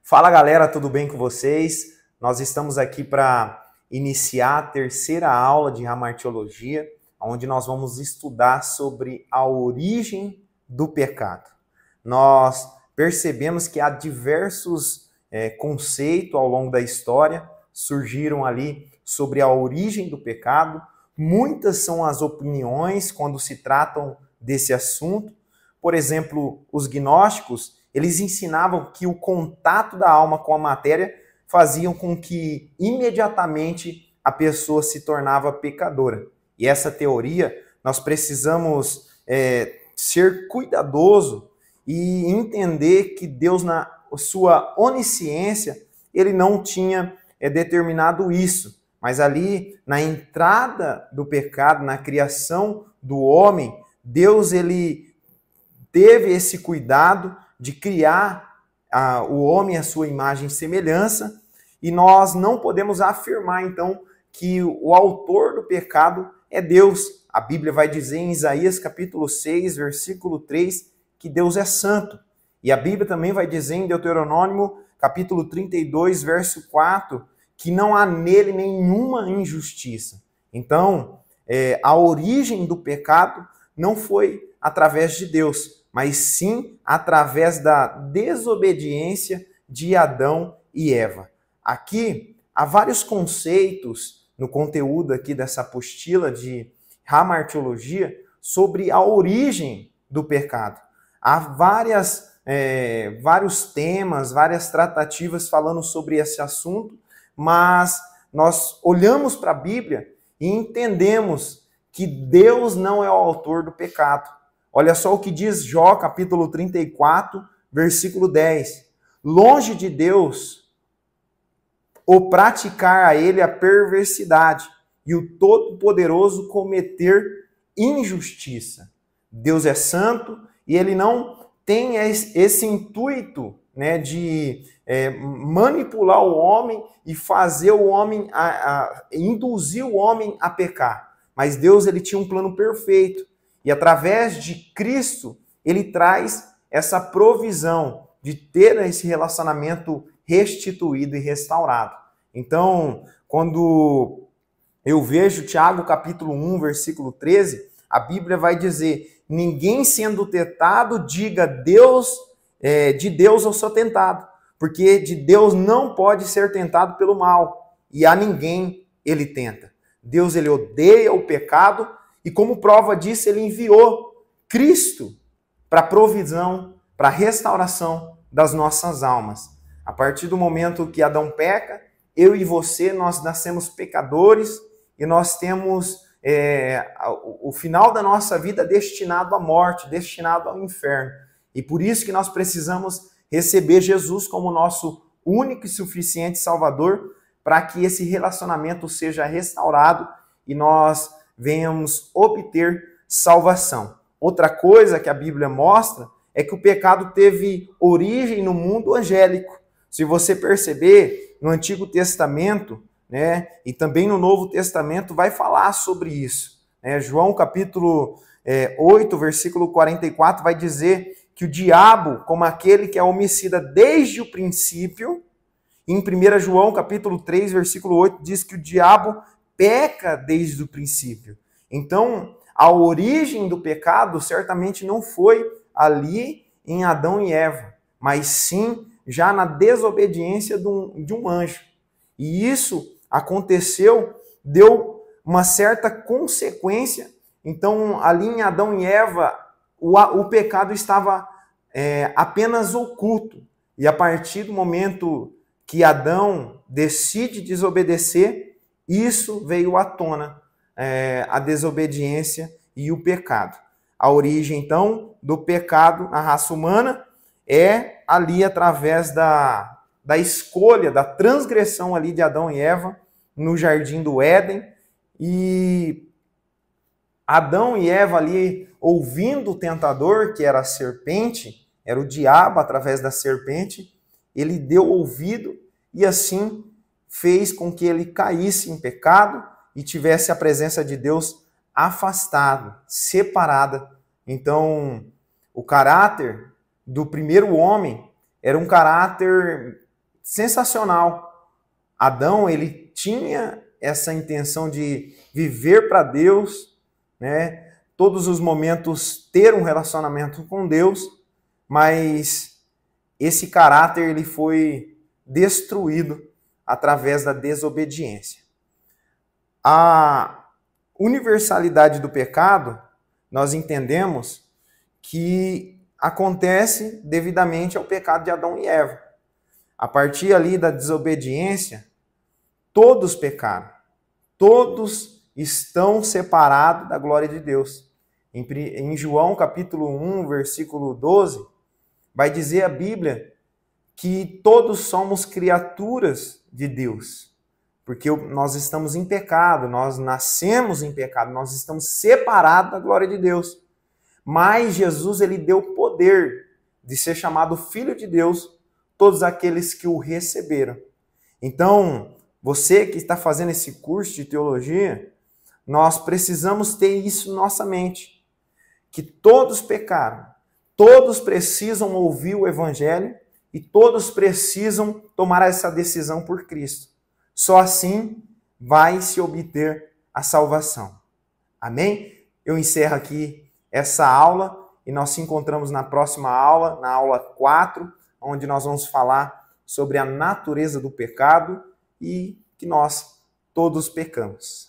Fala galera, tudo bem com vocês? Nós estamos aqui para iniciar a terceira aula de Hamartiologia, onde nós vamos estudar sobre a origem do pecado. Nós percebemos que há diversos conceitos ao longo da história, surgiram ali sobre a origem do pecado. Muitas são as opiniões quando se tratam desse assunto. Por exemplo, os gnósticos, eles ensinavam que o contato da alma com a matéria faziam com que imediatamente a pessoa se tornava pecadora. E essa teoria, nós precisamos ser cuidadoso e entender que Deus, na sua onisciência, ele não tinha determinado isso. Mas ali, na entrada do pecado, na criação do homem, Deus ele teve esse cuidado de criar o homem à sua imagem e semelhança, e nós não podemos afirmar, então, que o autor do pecado é Deus. A Bíblia vai dizer em Isaías capítulo 6, versículo 3, que Deus é santo. E a Bíblia também vai dizer em Deuteronômio capítulo 32, verso 4, que não há nele nenhuma injustiça. Então, a origem do pecado não foi através de Deus, mas sim através da desobediência de Adão e Eva. Aqui há vários conceitos no conteúdo aqui dessa apostila de Hamartiologia sobre a origem do pecado. Há vários temas, várias tratativas falando sobre esse assunto, mas nós olhamos para a Bíblia e entendemos que Deus não é o autor do pecado. Olha só o que diz Jó, capítulo 34, versículo 10. Longe de Deus o praticar a ele a perversidade e o Todo-Poderoso cometer injustiça. Deus é santo e ele não tem esse intuito, né, de manipular o homem e fazer o homem, induzir o homem a pecar. Mas Deus ele tinha um plano perfeito. E através de Cristo, ele traz essa provisão de ter esse relacionamento restituído e restaurado. Então, quando eu vejo Tiago capítulo 1, versículo 13, a Bíblia vai dizer: ninguém sendo tentado, diga de Deus eu sou tentado, porque de Deus não pode ser tentado pelo mal, e a ninguém ele tenta. Deus ele odeia o pecado, e como prova disso, ele enviou Cristo para a provisão, para a restauração das nossas almas. A partir do momento que Adão peca, eu e você, nós nascemos pecadores e nós temos o final da nossa vida destinado à morte, destinado ao inferno. E por isso que nós precisamos receber Jesus como nosso único e suficiente Salvador, para que esse relacionamento seja restaurado e nós venhamos obter salvação. Outra coisa que a Bíblia mostra é que o pecado teve origem no mundo angélico. Se você perceber, no Antigo Testamento, né, e também no Novo Testamento, vai falar sobre isso. João capítulo 8, versículo 44, vai dizer que o diabo, como aquele que é homicida desde o princípio, em 1 João capítulo 3, versículo 8, diz que o diabo peca desde o princípio. Então, a origem do pecado certamente não foi ali em Adão e Eva, mas sim já na desobediência de um anjo. E isso aconteceu, deu uma certa consequência. Então, ali em Adão e Eva, o pecado estava apenas oculto. E a partir do momento que Adão decide desobedecer, isso veio à tona, a desobediência e o pecado. A origem, então, do pecado na raça humana é ali através da escolha, da transgressão ali de Adão e Eva no jardim do Éden. E Adão e Eva ali, ouvindo o tentador, que era a serpente, era o diabo através da serpente, ele deu ouvido e assim fez com que ele caísse em pecado e tivesse a presença de Deus afastada, separada. Então, o caráter do primeiro homem era um caráter sensacional. Adão, ele tinha essa intenção de viver para Deus, né? Todos os momentos ter um relacionamento com Deus, mas esse caráter ele foi destruído através da desobediência. A universalidade do pecado, nós entendemos que acontece devidamente ao pecado de Adão e Eva. A partir ali da desobediência, todos pecaram. Todos estão separados da glória de Deus. Em João capítulo 1, versículo 12, vai dizer a Bíblia que todos somos criaturas de Deus. Porque nós estamos em pecado, nós nascemos em pecado, nós estamos separados da glória de Deus. Mas Jesus, ele deu poder de ser chamado Filho de Deus, todos aqueles que o receberam. Então, você que está fazendo esse curso de teologia, nós precisamos ter isso em nossa mente. Que todos pecaram, todos precisam ouvir o Evangelho e todos precisam tomar essa decisão por Cristo. Só assim vai se obter a salvação. Amém? Eu encerro aqui essa aula e nós nos encontramos na próxima aula, na aula 4, onde nós vamos falar sobre a natureza do pecado e que nós todos pecamos.